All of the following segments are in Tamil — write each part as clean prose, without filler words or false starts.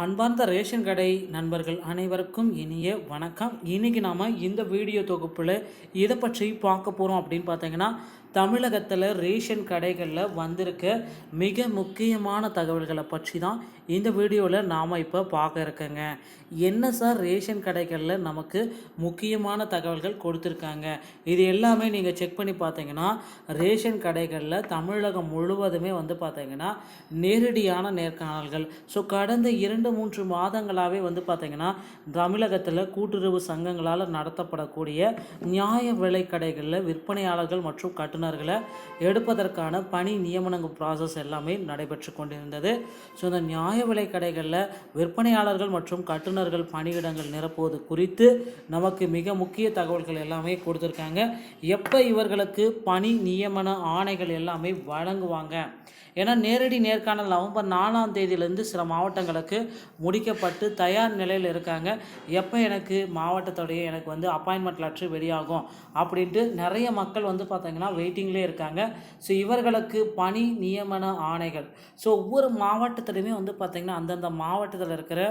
அன்பார்ந்த ரேஷன் கடை நண்பர்கள் அனைவருக்கும் இனிய வணக்கம். இன்றைக்கி நாம் இந்த வீடியோ தொகுப்பில் இதை பற்றி பார்க்க போகிறோம் அப்படின்னு பார்த்தீங்கன்னா, தமிழகத்தில் ரேஷன் கடைகளில் வந்திருக்க மிக முக்கியமான தகவல்களை பற்றி தான் இந்த வீடியோவில் நாம் இப்போ பார்க்க இருக்கேங்க. என்ன சார் ரேஷன் கடைகளில் நமக்கு முக்கியமான தகவல்கள் கொடுத்துருக்காங்க, இது எல்லாமே நீங்கள் செக் பண்ணி பார்த்தீங்கன்னா ரேஷன் கடைகளில் தமிழகம் முழுவதுமே பார்த்தீங்கன்னா நேரடியான நேர்காணல்கள். ஸோ கடந்த 2-3 மாதங்களாகவே பார்த்தீங்கன்னா தமிழகத்தில் கூட்டுறவு சங்கங்களால் நடத்தப்படக்கூடிய நியாய விலை கடைகளில் விற்பனையாளர்கள் மற்றும் கட்டுநர்களை எடுப்பதற்கான பணி நியமனங்கள் ப்ராசஸ் எல்லாமே நடைபெற்று கொண்டிருந்தது. ஸோ இந்த நியாய விலை கடைகளில் விற்பனையாளர்கள் மற்றும் கட்டுநர்கள் பணியிடங்கள் நிரப்புவது குறித்து நமக்கு மிக முக்கிய தகவல்கள் எல்லாமே கொடுத்துருக்காங்க. எப்போ இவர்களுக்கு பணி நியமன ஆணைகள் எல்லாமே வழங்குவாங்க, ஏன்னா நேரடி நேர்காணல் நவம்பர் 4ஆம் தேதியிலேருந்து சில மாவட்டங்களுக்கு முடிக்கப்பட்டு தயார் நிலையில் இருக்காங்க. எப்போ எனக்கு மாவட்டத்தோடைய எனக்கு அப்பாயின்மெண்ட் லெட்டர் வெளியாகும் அப்படின்ட்டு நிறைய மக்கள் பார்த்தீங்கன்னா வெயிட்டிங்லேயே இருக்காங்க. ஸோ இவர்களுக்கு பணி நியமன ஆணைகள் ஒவ்வொரு மாவட்டத்திலையுமே பார்த்தீங்கன்னா அந்தந்த மாவட்டத்தில் இருக்கிற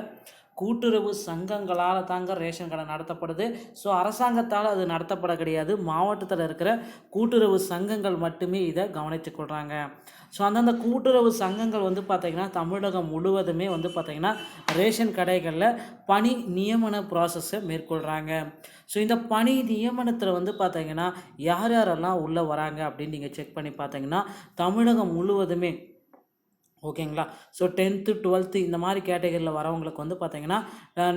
கூட்டுறவு சங்கங்களால் தாங்க ரேஷன் கடை நடத்தப்படுது. ஸோ அரசாங்கத்தால் அது நடத்தப்பட கிடையாது, மாவட்டத்தில் இருக்கிற கூட்டுறவு சங்கங்கள் மட்டுமே இதை கவனித்துக் கொள்கிறாங்க. ஸோ அந்தந்த கூட்டுறவு சங்கங்கள் பார்த்திங்கன்னா தமிழகம் முழுவதுமே பார்த்திங்கன்னா ரேஷன் கடைகளில் பணி நியமன ப்ராசஸை மேற்கொள்கிறாங்க. ஸோ இந்த பணி நியமனத்தில் பார்த்திங்கன்னா யார் யாரெல்லாம் உள்ளே வராங்க அப்படின்னு நீங்கள் செக் பண்ணி பார்த்தீங்கன்னா தமிழகம் முழுவதுமே ஓகேங்களா. ஸோ 10th 12th இந்த மாதிரி கேட்டகரியில் வரவங்களுக்கு பார்த்தீங்கன்னா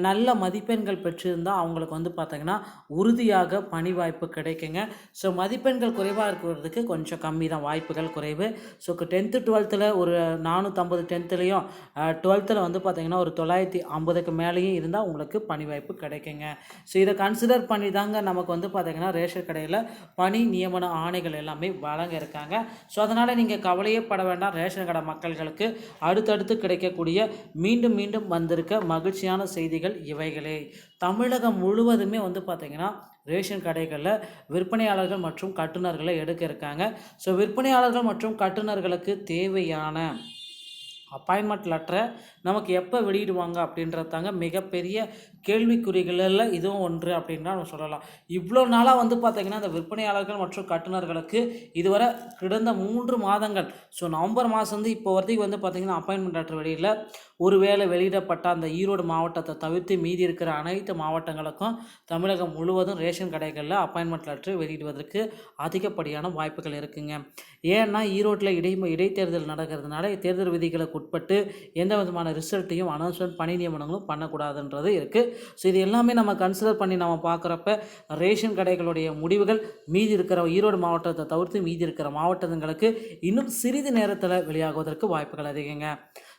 நல்ல மதிப்பெண்கள் பெற்றிருந்தால் அவங்களுக்கு பார்த்தீங்கன்னா உறுதியாக பணி வாய்ப்பு கிடைக்குங்க. ஸோ மதிப்பெண்கள் குறைவாக இருக்கிறதுக்கு கொஞ்சம் கம்மி தான், வாய்ப்புகள் குறைவு. ஸோ 10th 12th ஒரு 450, 10thலையும் 12th பார்த்தீங்கன்னா ஒரு 950க்கு மேலேயும் இருந்தால் உங்களுக்கு பணி வாய்ப்பு கிடைக்குங்க. ஸோ இதை கன்சிடர் பண்ணி தாங்க நமக்கு பார்த்தீங்கன்னா ரேஷன் கடையில் பணி நியமன ஆணைகள் எல்லாமே வழங்க இருக்காங்க. ஸோ அதனால் நீங்கள் கவலையே பட வேண்டாம். ரேஷன் கடை மக்கள்களுக்கு அடுத்தடுத்து கிடைக்கக்கூடிய மீண்டும் மீண்டும் வந்திருக்க மகிழ்ச்சியான செய்திகள் இவைகளே. தமிழகம் முழுவதுமே பார்த்தீங்கன்னா ரேஷன் கடைகளில் விற்பனையாளர்கள் மற்றும் கட்டுநர்களை எடுக்க இருக்காங்க. ஸோ விற்பனையாளர்கள் மற்றும் கட்டுநர்களுக்கு தேவையான அப்பாயின்மெண்ட் லெட்டரை நமக்கு எப்போ வெளியிடுவாங்க அப்படின்றதாங்க மிகப்பெரிய கேள்விக்குறிகளில் இதுவும் ஒன்று அப்படின்னா நம்ம சொல்லலாம். இவ்வளோ நாளாக பார்த்தீங்கன்னா இந்த விற்பனையாளர்கள் மற்றும் கட்டுநர்களுக்கு இதுவரை கிடந்த 3 மாதங்கள், ஸோ நவம்பர் மாதம் இப்போ வரைக்கும் பார்த்தீங்கன்னா அப்பாயின்மெண்ட் லெட்டர் வெளியில் ஒருவேளை வெளியிடப்பட்ட அந்த ஈரோடு மாவட்டத்தை தவிர்த்து மீதி இருக்கிற அனைத்து மாவட்டங்களுக்கும் தமிழகம் முழுவதும் ரேஷன் கடைகளில் அப்பாயின்மெண்ட் லெட்டர் வெளியிடுவதற்கு அதிகப்படியான வாய்ப்புகள் இருக்குங்க. ஏன்னா ஈரோட்டில் இடைத்தேர்தல் நடக்கிறதுனால தேர்தல் விதிகளுக்கு உட்பட்டு எந்த விதமான ரிசல்ட்டையும் அனௌன்ஸ்மெண்ட் பணி நியமனங்களும் பண்ணக்கூடாதுன்றது இருக்குது. ஸோ இது எல்லாமே நம்ம கன்சிடர் பண்ணி நம்ம பார்க்குறப்ப ரேஷன் கடைகளுடைய முடிவுகள் மீதி இருக்கிற ஈரோடு மாவட்டத்தை தவிர்த்து மீதி இருக்கிற மாவட்டங்களுக்கு இன்னும் சிறிது நேரத்தில் வெளியாகுவதற்கு வாய்ப்புகள் அதிகங்க.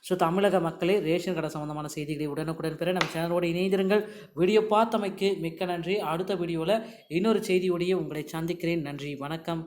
ஸோ தமிழக மக்களே, ரேஷன் கடை சம்பந்தமான செய்திகளை உடனுக்குடன் பெற நம்ம சேனலோடு இணைந்திருங்கள். வீடியோ பார்த்தமைக்கு மிக்க நன்றி. அடுத்த வீடியோவில் இன்னொரு செய்தியோடையே உங்களை சந்திக்கிறேன். நன்றி, வணக்கம்.